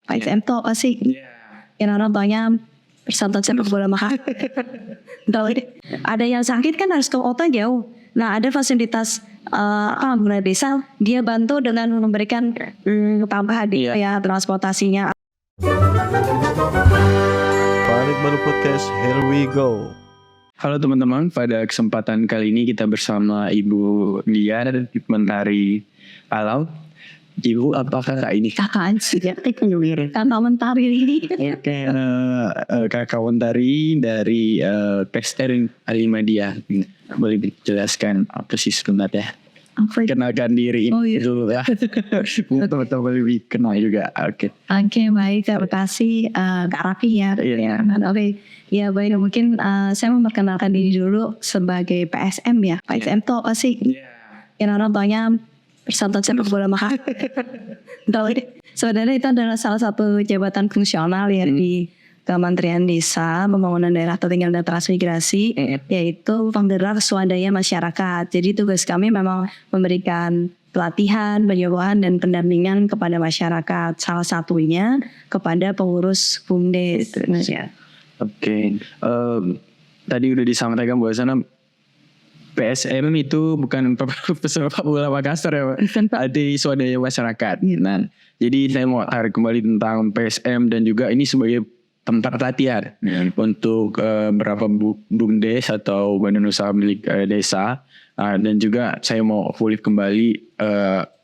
PSM tuh apa sih? Yang orang tanya persatuan sepak bola mahal. Ada yang sakit kan harus ke kota jauh. Nah ada fasilitas pemerintah desa, dia bantu dengan memberikan tambahan ya transportasinya. Balik baru podcast, here we go. Halo teman-teman, pada kesempatan kali ini kita bersama Ibu Lia dari Mentari Alam. Ibu, apakah ini Kakak sih ya, kakak Mentari ini. kakak Mentari dari PSR Alimadia? Boleh dijelaskan apa sih sebenarnya? Kenalkan diri dulu ya. Teman-teman lebih kenal juga. Oke, Baik, terima kasih Kak Raffi ya. Ya baik, mungkin saya memperkenalkan diri dulu sebagai PSM ya. PSM itu apa sih? Yang orang tanya persatuan sepak bola mahal. Sebenarnya itu adalah salah satu jabatan fungsional ya di Kementerian Desa, Pembangunan Daerah Tertinggal dan Transmigrasi, yaitu penggerak swadaya masyarakat. Jadi tugas kami memang memberikan pelatihan, penyuluhan dan pendampingan kepada masyarakat. Salah satunya kepada pengurus BUMDes. Oke. Tadi udah disampaikan bahwa PSM itu bukan pesepak bola Makassar ya, Pak. Ada swadaya masyarakat. Nah, jadi saya mau tarik kembali tentang PSM dan juga ini sebagai tempat latihan untuk beberapa BUMDes atau badan usaha milik desa. Dan juga saya mau pulih kembali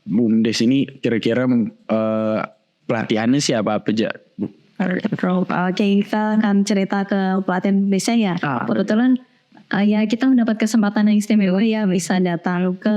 BUMDes ini kira-kira pelatihannya siapa aja? Oke, kita akan cerita ke pelatihan desa ya. Kebetulan ya kita mendapat kesempatan yang istimewa ya bisa datang ke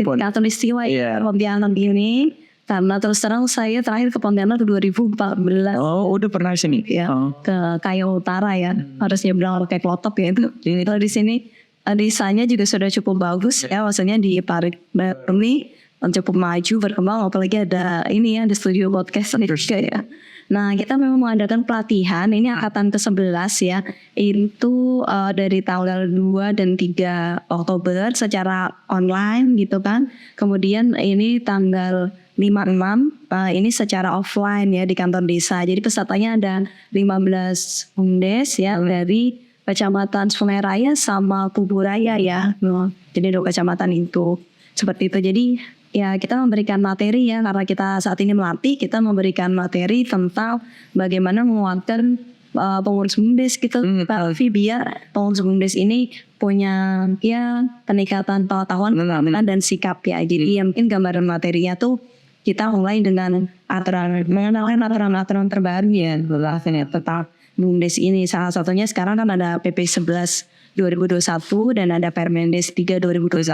titik katulistiwa Pontianak ini. Karena terus terang saya terakhir ke Pontianak 2014. Oh, udah pernah sini? Ya, ke Kayo Utara ya. Harus nyebrang pakai klotop ya itu. Kalau di sini desanya juga sudah cukup bagus ya. Maksudnya di Parit ini cukup maju berkembang. Apalagi ada ini ya, di studio podcast juga ya. Nah kita memang mengadakan pelatihan. Ini angkatan ke-11 ya. Itu dari tanggal 2 dan 3 Oktober secara online gitu kan. Kemudian ini tanggal 5-6 ini secara offline ya di kantor desa. Jadi pesertanya ada 15 BUMDes ya dari Kecamatan Sungai Raya sama Kuburaya ya. Jadi 2 kecamatan itu. Seperti itu. Jadi ya kita memberikan materi ya, karena kita saat ini melatih, kita memberikan materi tentang bagaimana menguatkan pengurus BUMDes gitu. Tapi biar pengurus BUMDes ini punya ya peningkatan pengetahuan dan sikap ya. Jadi ya mungkin gambaran materinya tuh kita mulai dengan mengenalkan aturan-aturan terbaru ya tentang BUMDes ini. Salah satunya sekarang kan ada PP 11 2021 dan ada Permendes 3 2021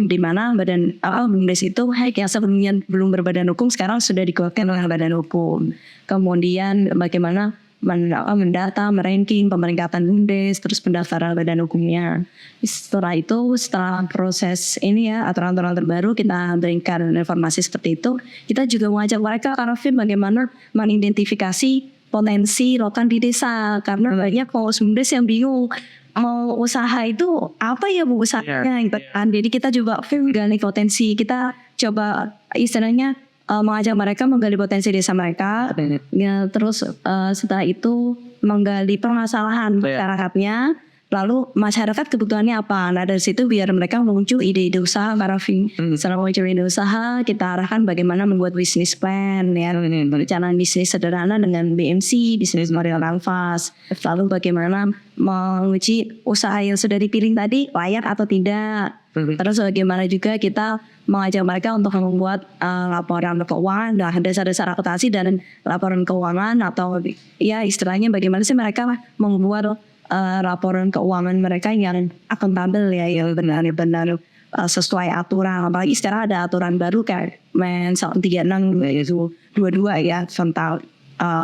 di mana badan BUMDes itu yang sebelumnya belum berbadan hukum sekarang sudah dikuatkan oleh badan hukum. Kemudian bagaimana mendata, meranking pemeringkatan BUMDes, terus pendaftaran badan hukumnya. Setelah itu, setelah proses ini ya aturan-aturan terbaru kita berikan informasi seperti itu. Kita juga mengajak mereka karena bagaimana mengidentifikasi potensi lokan di desa, karena banyak pengurus BUMDes yang bingung mau usaha itu apa ya bu usahanya gitu kan. Jadi kita coba gali potensi, kita coba istilahnya mengajak mereka menggali potensi desa mereka ya, terus setelah itu menggali permasalahan masyarakatnya, lalu masyarakat kebutuhannya apa. Nah dari situ biar mereka muncul ide-ide usaha. Setelah muncul ide usaha kita arahkan bagaimana membuat bisnis plan ya, perencanaan bisnis sederhana dengan BMC, bisnis model kanvas. Lalu bagaimana menguji usaha yang sudah dipilih tadi layak atau tidak. Terus bagaimana juga kita mengajak mereka untuk membuat laporan keuangan, dasar-dasar akuntansi dan laporan keuangan, atau ya istilahnya bagaimana sih mereka membuat laporan keuangan mereka yang akuntabel ya, yang benar-benar sesuai aturan. Apalagi sekarang ada aturan baru kayak Men 36 yaitu 22 ya tentang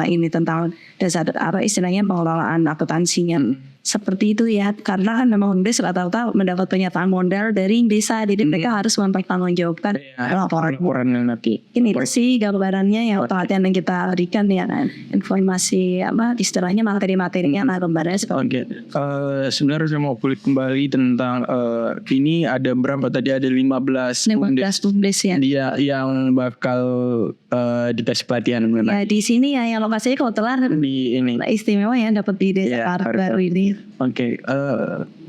ini tentang dasar istilahnya pengelolaan akuntansinya. seperti itu ya, karena kan memang BUMDes rata-rata mendapat pernyataan modal dari desa, jadi mereka harus mempertanggungjawabkan laporan. nanti. Ini sih gambarannya ya pelatihan yang kita berikan ya kan, informasi istilahnya materi-materinya gambarannya seperti Sebenarnya saya mau kulik kembali tentang ini ada berapa tadi, ada 15 BUMDes ya. dia yang bakal dikasih pelatihan Ya di sini ya yang lokasinya kebetulan di ini. istimewa ya, dapat di desa baru ini. Oke,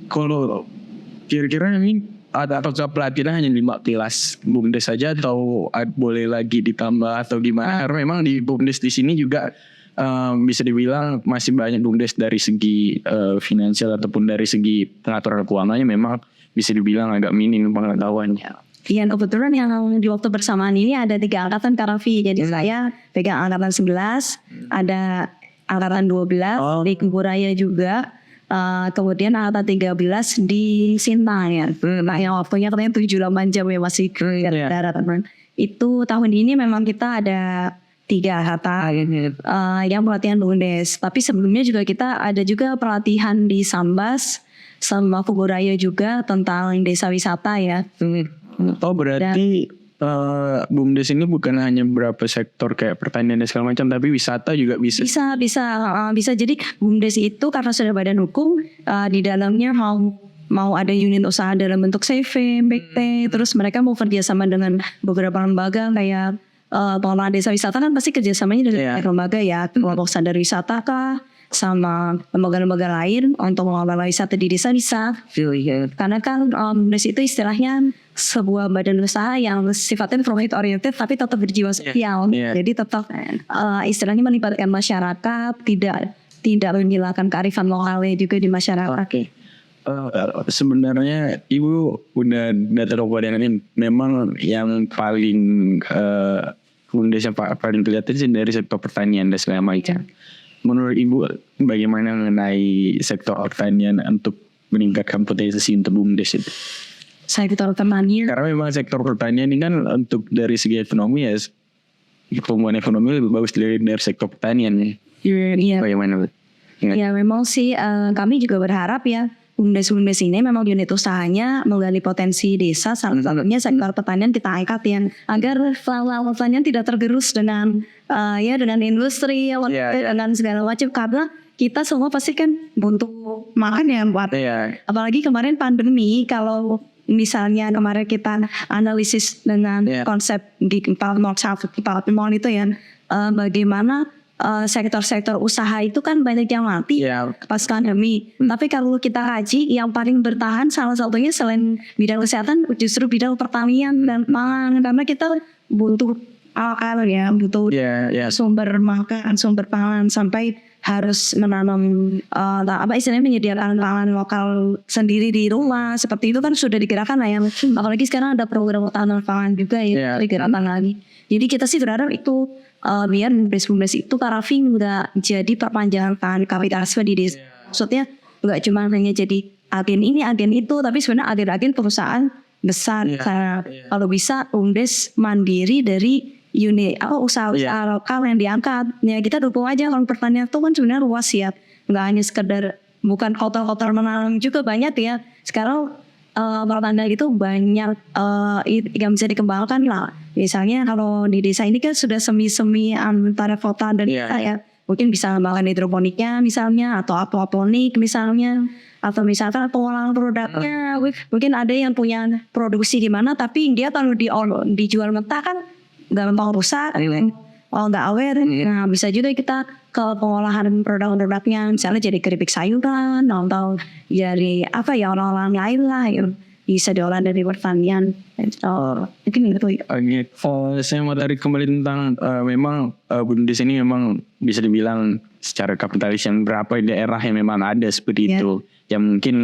kalau kira-kira ini apakah pelatihan hanya 5 kelas BUMDes saja atau boleh lagi ditambah atau gimana? Karena memang di BUMDes di sini juga bisa dibilang masih banyak BUMDes dari segi finansial ataupun dari segi pengaturan keuangannya memang bisa dibilang agak minim pengetahuannya. Iya, kebetulan yang di waktu bersamaan ini ada 3 angkatan Karafi. Jadi saya pegang angkatan 11, ada angkatan 12 di Kuburaya juga. Kemudian angkatan 13 di Sintang ya. Nah yang waktunya katanya 7-8 jam ya masih ke darat. Itu tahun ini memang kita ada 3 angkatan yang pelatihan BUMDes. Tapi sebelumnya juga kita ada juga pelatihan di Sambas sama Kuburaya juga tentang desa wisata ya. Oh berarti BUMDes ini bukan hanya beberapa sektor kayak pertanian dan segala macam, tapi wisata juga bisa. Bisa. Jadi BUMDes itu karena sudah badan hukum, di dalamnya mau ada unit usaha dalam bentuk CV, BT, terus mereka mau kerjasama dengan beberapa lembaga kayak pengelola desa wisata kan pasti kerjasamanya dengan lembaga ya, kelompok sadar wisata kah, sama lembaga-lembaga lain untuk mengelola wisata di desa bisa. Karena kan BUMDes itu istilahnya sebuah badan usaha yang sifatnya profit oriented tapi tetap berjiwa sosial. Jadi tetap istilahnya melibatkan masyarakat, tidak menghilangkan kearifan lokalnya juga di masyarakat. Sebenarnya Ibu udah data badan ini memang yang paling BUMDes yang paling kelihatan sih dari sektor pertanian dan segala macam. Menurut Ibu bagaimana mengenai sektor pertanian untuk meningkatkan potensi untuk BUMDes itu? Sektor pertanian. Karena memang sektor pertanian ini kan untuk dari segi ekonomi ya, pertumbuhan ekonomi lebih bagus dari sektor pertanian ya. Iya. Bagaimana? Ya memang sih kami juga berharap ya BUMDes ini memang unit usahanya menggali potensi desa, salah satunya sektor pertanian kita angkat ya, agar laut pertanian tidak tergerus dengan dengan industri dengan segala macam, karena kita semua pasti kan butuh makan ya buat. Apalagi kemarin pandemi, kalau misalnya kemarin kita analisis dengan konsep di Mall itu ya, bagaimana sektor-sektor usaha itu kan banyak yang mati pas pandemi. Tapi kalau kita kaji, yang paling bertahan salah satunya selain bidang kesehatan justru bidang pertanian dan pangan, karena kita butuh butuh sumber makan, sumber pangan, sampai harus menanam istilahnya menyediakan pangan lokal sendiri di rumah. Seperti itu kan sudah digerakkan ya. Apalagi sekarang ada program tanam pangan juga digerakkan lagi. Jadi kita sih berharap itu biar BUMDes itu Karafi udah jadi perpanjangan kapitalisme di desa. Maksudnya nggak cuma hanya jadi agen ini agen itu, tapi sebenarnya agen-agen perusahaan besar. Kalau bisa BUMDes mandiri dari unit usaha-usaha lokal yang diangkat. Ya kita dukung aja. Kalau pertanian itu kan sebenarnya luas ya, nggak hanya sekedar bukan hotel-hotel menanam juga banyak ya. Sekarang pertanian itu banyak yang bisa dikembangkan lah. Misalnya kalau di desa ini kan sudah semi-semi antara kota dan desa ya. Mungkin bisa mengembangkan hidroponiknya misalnya, atau aquaponik misalnya, atau misalkan pengolahan produknya. Mungkin ada yang punya produksi di mana, tapi dia kalau dijual mentah kan gampang rusak, nggak aware. Nah bisa juga kita ke pengolahan produk-produknya, misalnya jadi keripik sayuran atau jadi olahan lain lah yang bisa diolah dari pertanian. Mungkin itu. Saya mau tarik kembali tentang memang BUMDes ini memang bisa dibilang secara kapitalis yang berapa daerah yang memang ada seperti itu. Yang mungkin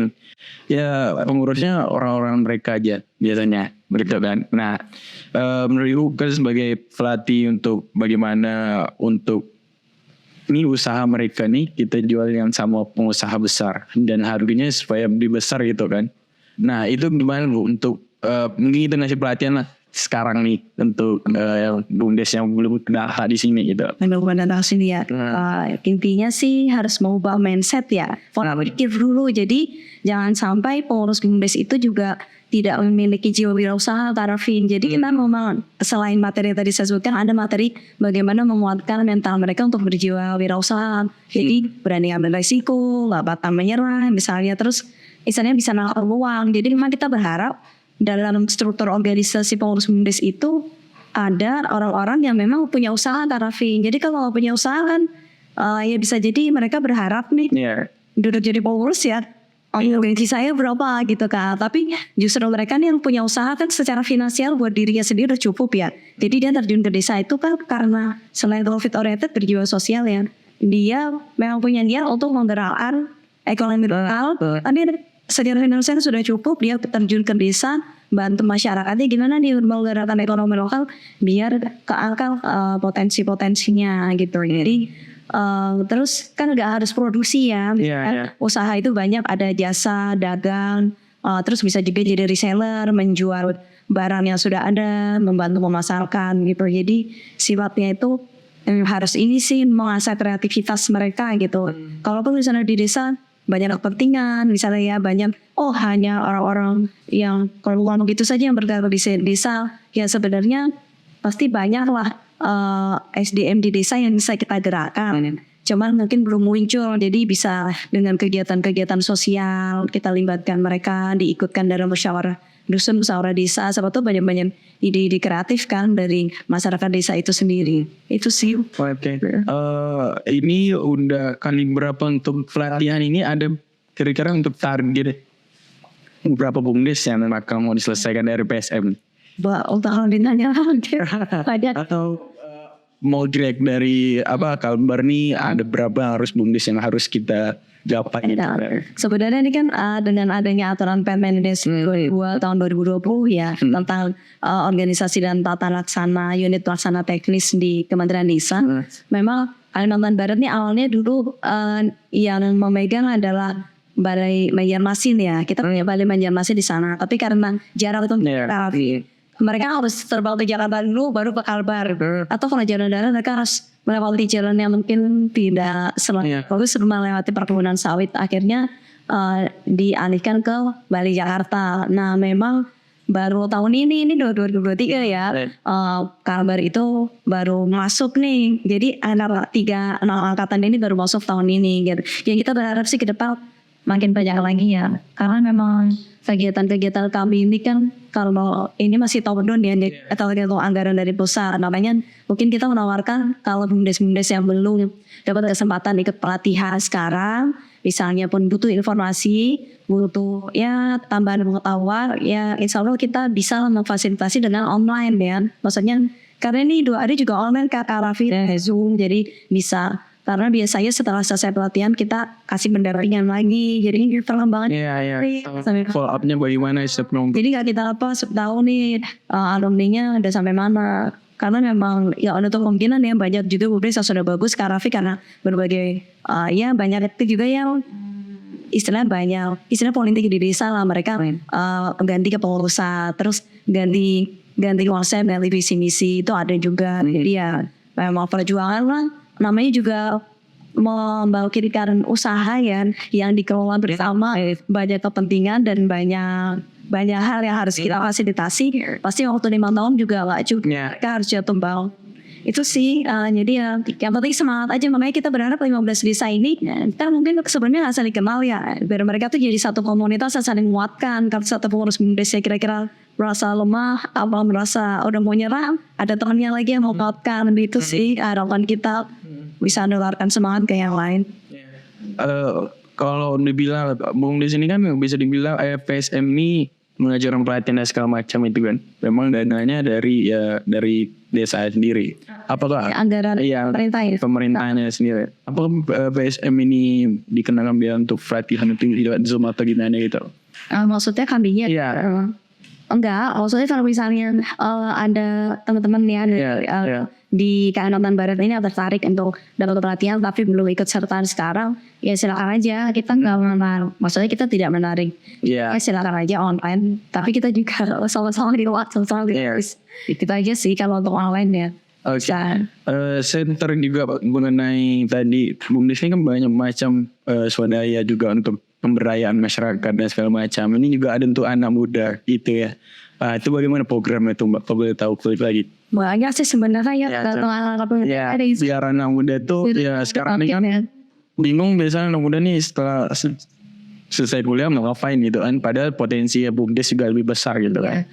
pengurusnya orang-orang mereka aja biasanya begitu kan. Nah menurut Ibu kan sebagai pelatih untuk bagaimana untuk ini usaha mereka nih kita jual yang sama pengusaha besar dan harganya supaya lebih besar gitu kan. Nah itu gimana Bu untuk mungkin kita ngasih pelatihan lah sekarang nih untuk BUMDes yang belum terdata di sini gitu? Benar-benar sini ya. Intinya sih harus mengubah mindset ya. Pola pikir dulu. Jadi jangan sampai pengurus BUMDes itu juga tidak memiliki jiwa wirausaha Tarafin. Jadi kita memang selain materi yang tadi saya sebutkan, ada materi bagaimana menguatkan mental mereka untuk berjiwa wirausaha. Jadi berani ambil resiko, nggak pantang menyerah misalnya. Terus misalnya bisa nangkap peluang. Jadi memang kita berharap dalam struktur organisasi pengurus BUMDes itu ada orang-orang yang memang punya usaha Tarafin. Jadi kalau punya usaha kan ya bisa jadi mereka berharap nih duduk jadi pengurus ya. Gaji saya berapa gitu kan. Tapi justru mereka nih yang punya usaha kan secara finansial buat dirinya sendiri udah cukup ya. Jadi dia terjun ke desa itu kan karena selain profit oriented berjiwa sosial ya. Dia memang punya niat untuk menggerakkan ekonomi lokal. Tadi secara finansial sudah cukup, dia terjun ke desa, bantu masyarakatnya gimana nih menggerakkan ekonomi lokal biar keangkat potensi-potensinya gitu. Jadi terus kan nggak harus produksi ya, usaha itu banyak, ada jasa, dagang, terus bisa juga jadi reseller, menjual barang yang sudah ada, membantu memasarkan gitu. Jadi sifatnya itu harus ini sih mengasah kreativitas mereka gitu. Kalaupun misalnya di desa banyak kepentingan, misalnya ya banyak hanya orang-orang yang kalau gitu saja yang bergerak di desa, ya sebenarnya pasti banyak lah SDM di desa yang bisa kita gerakkan. Cuman mungkin belum muncul, jadi bisa dengan kegiatan-kegiatan sosial kita libatkan mereka, diikutkan dalam musyawarah dusun, musyawarah desa, siapa tuh banyak-banyak ide-ide kreatif kan dari masyarakat desa itu sendiri. Itu sih. Oke. Ini udah kali berapa untuk pelatihan ini, ada kira-kira untuk target berapa BUMDes yang bakal mau diselesaikan dari PSM? Untuk ditanya banyak. Atau mau direct dari Kalbar nih, ada berapa harus BUMDes yang harus kita gapai? Sebenarnya ini kan dengan adanya aturan Permendes 2 tahun 2020 ya tentang organisasi dan tata laksana unit pelaksana teknis di Kementerian Desa. Memang Kalimantan Barat ini awalnya dulu yang memegang adalah Balai Banjarmasin ya. Kita punya Balai Banjarmasin di sana. Tapi karena jarak itu mereka harus terbang ke Jakarta dulu baru ke Kalbar. Atau kalau jalan darat mereka harus melewati jalan yang mungkin tidak bagus, melewati perkebunan sawit. Akhirnya dialihkan ke Bali Jakarta. Nah memang baru tahun ini 2023 ya, Kalbar itu baru masuk nih. Jadi anak 3 angkatan ini baru masuk tahun ini gitu. Yang kita berharap sih ke depan makin banyak lagi ya. Karena memang kegiatan-kegiatan kami ini kan kalau ini masih top down ya, atau anggaran dari pusat. Namanya mungkin kita menawarkan kalau BUMDes-BUMDes yang belum dapat kesempatan ikut pelatihan sekarang, misalnya pun butuh informasi, butuh ya tambahan pengetahuan, ya insya Allah kita bisa memfasilitasi dengan online ya. Maksudnya karena ini 2 hari juga online Kak Raffi, Zoom, jadi bisa. Karena biasanya setelah selesai pelatihan kita kasih pendampingan lagi. Jadi perkembangan follow up-nya bagaimana sebelum. Jadi gak kita tahu nih alumninya udah sampai mana. Karena memang ya untuk kemungkinan ya banyak juga BUMDes yang sudah bagus Kak Raffi karena berbagai ya banyak itu juga yang istilah politik di desa lah, mereka ganti ke pengurusan, terus ganti konsep, ganti visi misi itu ada juga. Jadi ya memang perjuangan lah. Namanya juga membangkitkan usaha ya, yang dikelola bersama, banyak kepentingan dan banyak hal yang harus kita fasilitasi. Pasti waktu 5 tahun juga gak cukup, kita harus jatuh bangun. Itu sih, jadi ya yang penting semangat aja. Makanya kita berharap 15 desa ini kita mungkin sebenarnya gak saling kenal ya, biar mereka tuh jadi satu komunitas yang saling menguatkan. Kalau satu pengurus BUMDes kira-kira merasa lemah, merasa udah mau nyerah, ada temannya lagi yang mau menguatkan. Itu sih harapan kita, bisa menularkan semangat ke yang lain. Kalau dibilang BUMDes ini kan bisa dibilang PSM ini mengajarkan pelatihan dan segala macam itu kan, memang dananya dari desa sendiri. Apakah anggaran pemerintahnya sendiri? Apakah PSM ini dikenakan biaya untuk pelatihan itu tidak Zoom atau gimana gitu? Maksudnya kambingnya? Enggak, maksudnya kalau misalnya ada teman-teman ya di Kalimantan Barat ini yang tertarik untuk dapat pelatihan tapi belum ikut sertaan sekarang, ya silakan aja. Kita nggak menarik, maksudnya kita tidak menarik. Ya silakan aja online. Tapi kita juga sama-sama di luar, sama-sama di itu aja sih kalau untuk online ya. Oke. Saya tertarik juga Pak, mengenai tadi BUMDes ini kan banyak macam swadaya juga untuk pemberdayaan masyarakat dan segala macam. Ini juga ada untuk anak muda gitu ya. Itu bagaimana programnya tuh Mbak? Kalau boleh tahu lagi. Banyak sih sebenarnya Biar anak muda tuh ya sekarang ini kan bingung biasanya anak muda nih setelah selesai kuliah mau ngapain gitu kan. Padahal potensi BUMDes juga lebih besar gitu kan.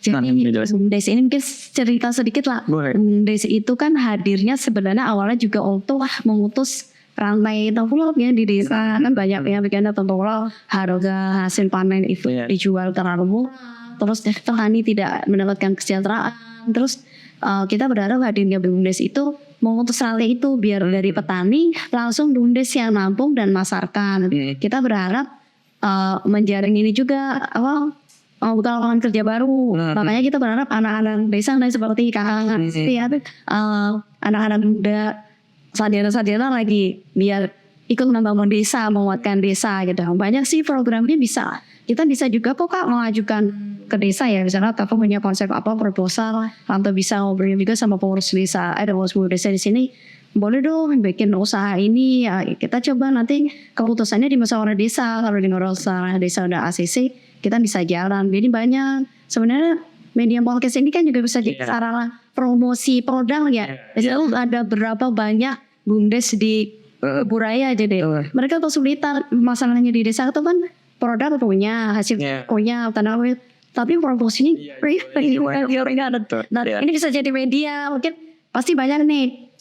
Jadi BUMDes ini mungkin cerita sedikit lah. BUMDes itu kan hadirnya sebenarnya awalnya juga untuk mengutus rantai tengkulak ya di desa. Kan banyak yang bikin tengkulak, harga hasil panen itu dijual terlalu murah. Terus petani tidak mendapatkan kesejahteraan. Terus kita berharap hadirnya BUMDes itu mengutus rantai itu biar dari petani langsung BUMDes yang nampung dan masarkan. Kita berharap menjaring ini juga bukan lapangan kerja baru. Makanya kita berharap anak-anak desa dan seperti anak-anak muda sarjana lagi biar ikut membangun desa, menguatkan desa gitu. Banyak sih programnya bisa. Kita bisa juga kok Kak mengajukan ke desa ya, misalnya atau punya konsep proposal, atau bisa ngobrol juga sama pengurus desa. Ada pengurus desa di sini, boleh dong bikin usaha ini ya. Kita coba nanti keputusannya di musyawarah desa. Kalau di musyawarah desa udah ACC, kita bisa jalan. Jadi banyak sebenarnya media podcast ini kan juga bisa jadi sarana promosi produk ya. Jadi ada berapa banyak BUMDes di Buraya aja deh. Mereka kesulitan masalahnya di desa itu kan produk punya, hasil punya, tapi promosinya ini bisa jadi media. Mungkin pasti banyak nih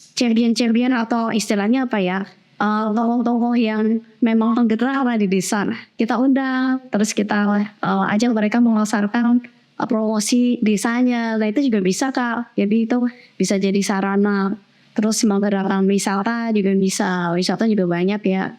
champion atau istilahnya apa ya, tokoh-tokoh yang memang penggerak lah di desa. Kita undang, terus kita ajak mereka memasarkan promosi desanya. Nah itu juga bisa Kak. Jadi itu bisa jadi sarana. Terus menggerakkan wisata juga bisa. Wisata juga banyak ya.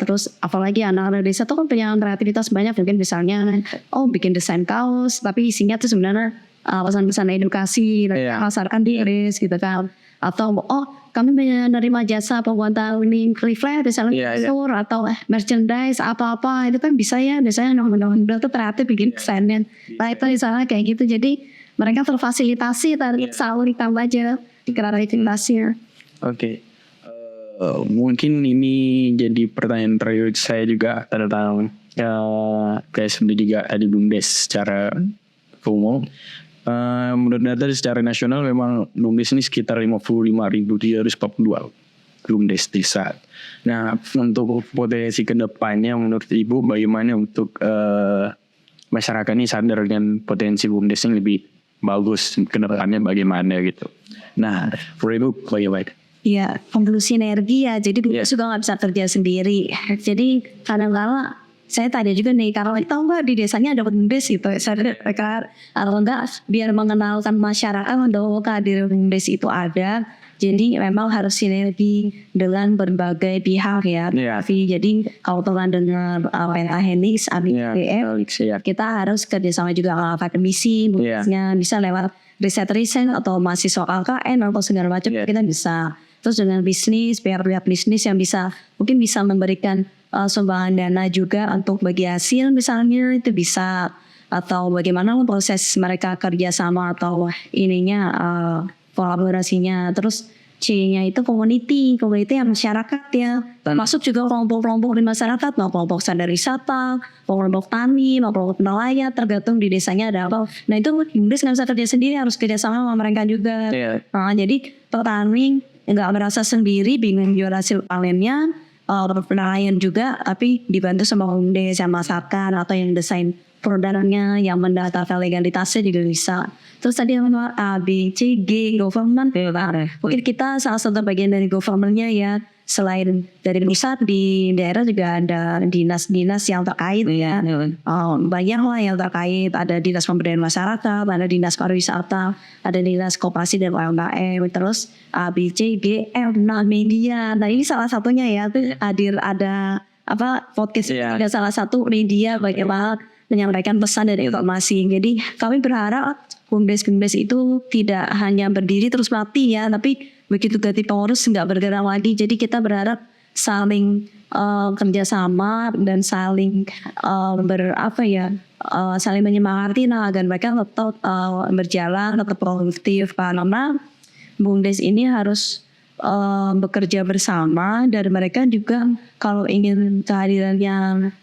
Terus apalagi anak-anak desa tuh kan punya kreativitas banyak. Mungkin misalnya bikin desain kaos, tapi isinya tuh sebenarnya pesan-pesan edukasi, pasarkan di Inggris gitu kan. Atau kami menerima jasa pembuatan ini leaflet misalnya atau merchandise apa-apa, itu kan bisa ya. Biasanya anak-anak tuh kreatif bikin desainnya. Nah itu misalnya kayak gitu. Jadi mereka terfasilitasi dari selalu ditambah aja kreativitasnya. Oke. Mungkin ini jadi pertanyaan terakhir saya juga tentang kayak sebenarnya juga ada BUMDes secara umum. Menurut data secara nasional memang BUMDes ini sekitar 55.342 BUMDes desa. Nah untuk potensi kedepannya menurut Ibu bagaimana untuk masyarakat ini sadar dengan potensi BUMDes yang lebih bagus kedepannya bagaimana gitu. Nah for Ibu bagaimana? Ya, perlu sinergi ya. Jadi juga nggak bisa kerja sendiri. Jadi kadang-kadang saya tanya juga nih, kalau tahu nggak di desanya ada BUMDes gitu. Mereka atau enggak biar mengenalkan masyarakat bahwa kehadiran BUMDes itu ada. Jadi memang harus sinergi dengan berbagai pihak ya. Jadi kalau teman dengar Pentahelix, ABDF, kita harus kerjasama juga dengan akademisi, bisa lewat riset atau mahasiswa KKN atau segala macam kita bisa. Terus dengan bisnis, pihak-pihak bisnis yang mungkin bisa memberikan sumbangan dana juga untuk bagi hasil misalnya itu bisa, atau bagaimana proses mereka kerjasama atau kolaborasinya. Terus C-nya itu community yang masyarakat ya, masuk juga kelompok-kelompok di masyarakat, mau kelompok sadar wisata, kelompok tani, mau kelompok nelayan, tergantung di desanya ada apa. Nah itu BUMDes nggak bisa kerja sendiri, harus kerjasama sama mereka juga. Jadi petani nggak merasa sendiri bingung jual hasil panennya, nelayan juga, tapi dibantu sama BUMDes yang masarkan atau yang desain produknya, yang mendaftarkan legalitasnya juga bisa. Terus tadi yang A, B, C, G, government. Mungkin kita salah satu bagian dari governmentnya ya. Selain dari pusat, di daerah juga ada dinas-dinas yang terkait ya. Banyak lah yang terkait. Ada dinas pemberdayaan masyarakat, ada dinas pariwisata, ada dinas koperasi dan UMKM. Terus A, B, C, G, F, media. Nah ini salah satunya ya. Hadir ada podcast. Ada salah satu media bagaimana menyampaikan pesan dan informasi. Jadi kami berharap BUMDes itu tidak hanya berdiri terus mati ya, tapi begitu ganti pengurus nggak bergerak lagi. Jadi kita berharap saling kerjasama dan saling saling menyemangati agar mereka tetap berjalan, tetap produktif, karena BUMDes ini harus bekerja bersama, dan mereka juga kalau ingin kehadiran yang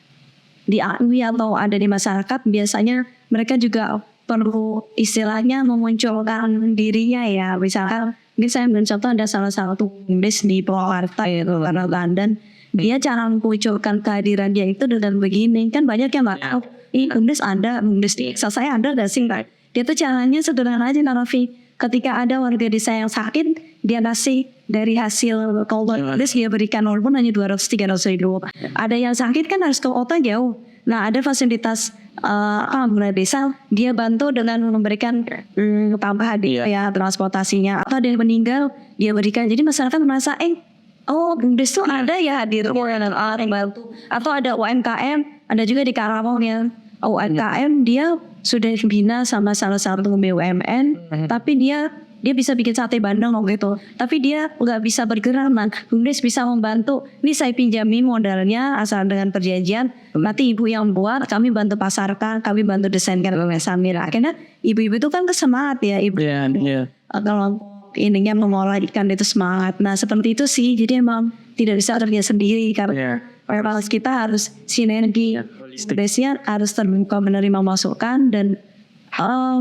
diakui atau ada di masyarakat, biasanya mereka juga perlu istilahnya memunculkan dirinya ya. Misalkan saya ambil contoh, ada salah satu BUMDes di Purwakarta itu karena London, dia cara memunculkan kehadiran dia itu dengan begini. Kan banyak yang nggak tahu, BUMDes ada, BUMDes di desa saya ada gak sih? Dia tuh caranya sederhana aja, Raffi. Ketika ada warga desa yang sakit, dia kasih dari hasil BUMDes, dia berikan walaupun hanya 200-300 ribu. Ada yang sakit kan harus ke kota jauh. Nah, ada fasilitas pemerintah desa, dia bantu dengan memberikan tambahan ya transportasinya. Atau ada yang meninggal, dia berikan. Jadi masyarakat merasa BUMDes tuh ada ya hadir yang bantu. Atau ada UMKM, ada juga di Karawang yang UMKM dia sudah dibina sama salah satu BUMN, tapi dia bisa bikin sate bandeng gitu, tapi dia nggak bisa bergerak. BUMDes bisa membantu. Ini saya pinjami modalnya asal dengan perjanjian. Nanti ibu yang buat, kami bantu pasarkan, kami bantu desainkan Samira. Akhirnya ibu-ibu itu kan semangat ya, ibu. Kalau ininya mengolah ikan itu semangat. Nah seperti itu sih. Jadi emang tidak bisa kerja sendiri karena kita harus sinergi. BUMDesnya harus terbuka menerima masukan, dan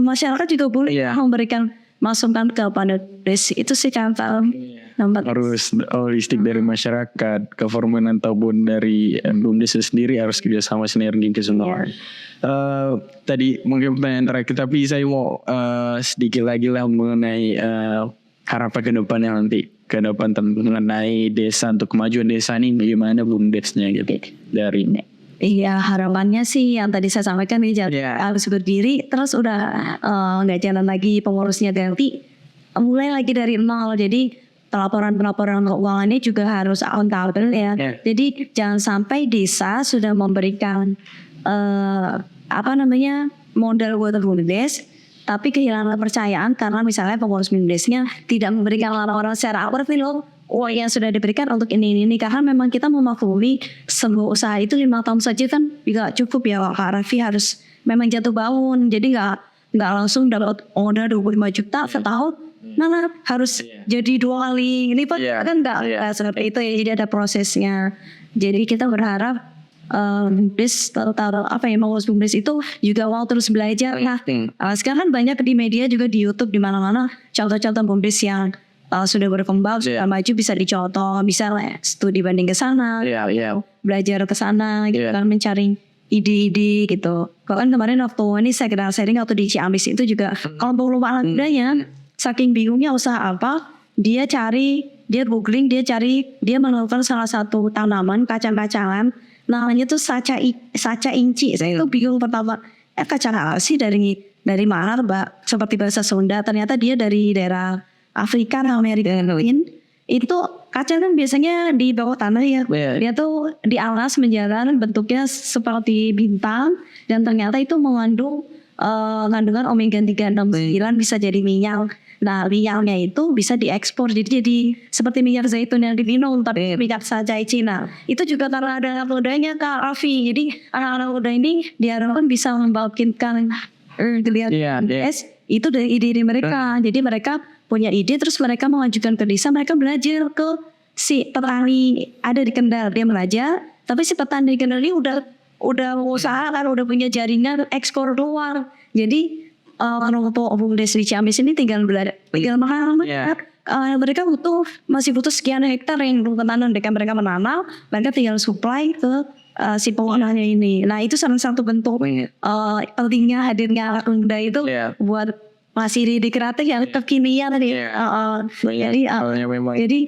masyarakat juga boleh memberikan masukan kepada BUMDes. Itu sih contoh. Harus holistik dari masyarakat, government ataupun dari BUMDes sendiri harus kerjasama sinergi ke semua. Tadi mungkin pertanyaan terakhir, tapi saya mau sedikit lagi lah mengenai harapan ke depan yang nanti ke depan mengenai desa, untuk kemajuan desa ini bagaimana BUMDesnya gitu dari ini. Iya, harapannya sih yang tadi saya sampaikan nih, harus berdiri terus udah nggak jalan lagi pengurusnya, ganti mulai lagi dari nol. Jadi pelaporan keuangannya juga harus akuntabel ya. Jadi jangan sampai desa sudah memberikan modal buat BUMDes, tapi kehilangan kepercayaan karena misalnya pengurus BUMDesnya tidak memberikan orang-orang secara aktif loh. Yang sudah diberikan untuk ini. Karena memang kita memaklumi sebuah usaha itu 5 tahun saja kan tidak cukup ya Kak Raffi, harus memang jatuh bangun. Jadi nggak langsung dapat order 25 juta setahun. Harus jadi 2 kali lipat kan nggak seperti itu ya. Jadi ada prosesnya. Jadi kita berharap BUMDes mengurus BUMDes itu juga mau terus belajar. Sekarang kan banyak di media juga, di YouTube, di mana-mana contoh-contoh BUMDes yang sudah berkembang, sudah maju, bisa dicontoh, bisa studi banding ke sana, belajar ke sana, gitu kan, mencari ide-ide gitu. Kalau kan kemarin waktu ini saya kenal sharing waktu di Ciamis itu juga, kalau lupa anak mudanya, saking bingungnya usaha apa, dia googling, dia menemukan salah satu tanaman kacang-kacangan, namanya tuh saca inci. Saya itu bingung pertama, kacang apa sih, dari mana Mbak? Seperti bahasa Sunda, ternyata dia dari daerah Afrika, Amerika Latin. Itu kacang kan biasanya di bawah tanah ya. Dia tuh di alas menjalar, bentuknya seperti bintang, dan ternyata itu mengandung kandungan omega 3 6 9, bisa jadi minyak. Nah, minyaknya itu bisa diekspor, jadi seperti minyak zaitun yang diminum, tapi minyak saca Cina. Itu juga karena ada anak mudanya Kak Raffi. Jadi anak-anak muda ini diharapkan bisa membangkitkan itu dari ide mereka. Jadi mereka punya ide, terus mereka mengajukan ke desa, mereka belajar ke si petani ada di Kendal, dia belajar, tapi si petani di Kendal ini udah usaha kan, udah punya jaringan ekspor luar. Jadi untuk BUMDes di Ciamis ini tinggal makan. Mereka masih butuh sekian hektar yang belum tanam, mereka menanam, mereka tinggal supply ke si pengolahnya ini. Nah itu salah satu bentuk pentingnya hadirnya anak muda itu buat masih di kreatif yang kekinian tadi. Jadi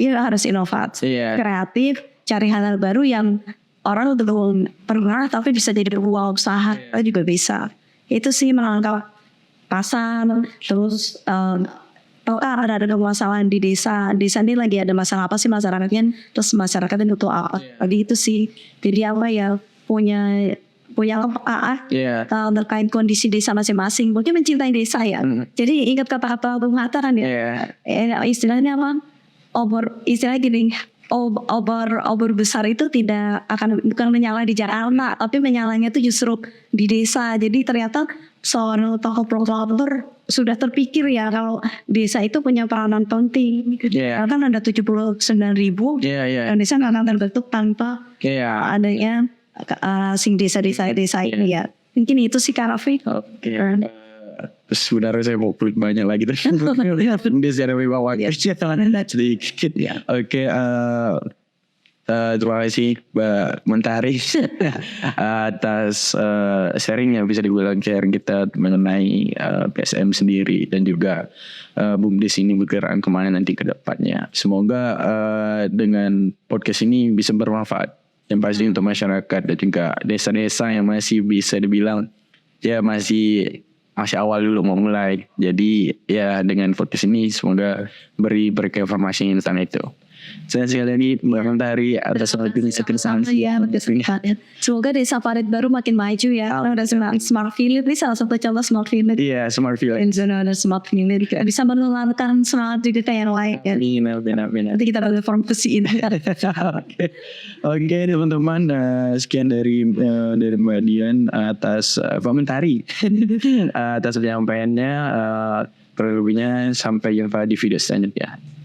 harus inovasi, kreatif, cari hal baru yang orang belum pernah tapi bisa jadi uang usaha juga bisa. Itu sih menangkap pasar. Terus ada masalah di desa ini lagi ada masalah apa sih masyarakatnya, terus masyarakatnya butuh apa. Jadi itu sih, jadi punya punya kepekaan Iya. terkait kondisi desa masing-masing. Mungkin mencintai desa ya. Jadi ingat kata-kata Bung Hatta kan ya. Iya. Istilahnya apa? Istilahnya gini. Obor besar itu bukan menyala di Jakarta, tapi menyalanya itu justru di desa. Jadi ternyata seorang tokoh proklamator sudah terpikir ya kalau desa itu punya peranan penting. Iya. Karena kan ada 79.000 Iya. dan desa nggak akan terbentuk tanpa Iya. adanya sing desa ini ya. Mungkin itu sih Kak Raffi. Oke. Sebenarnya saya mau kulik banyak lagi tuh. Dia secara wibawa. Sedikit. Oke. Terima kasih Mbak Mentari atas sharingnya, bisa dibilang share kita mengenai PSM sendiri dan juga BUMDes ini bergerak kemana nanti ke depannya. Semoga dengan podcast ini bisa bermanfaat yang pasti untuk masyarakat dan juga desa-desa yang masih bisa dibilang ya masih awal dulu mau mulai. Jadi ya dengan podcast ini semoga beri informasi tentang itu. Saya sekali lagi Mbak Mentari atas waktu Semoga desa Parit baru makin maju ya. Karena ada smart village, ini salah satu contoh smart village. Iya, smart village. Dan zona ada smart village bisa menularkan semangat juga kayak yang lain ya. Benar. Nanti kita bakal informasi ini. Oke, teman-teman, sekian dari Mbak Dian atas Mbak Mentari atas penyampaiannya. Perlebihnya sampai jumpa di video selanjutnya.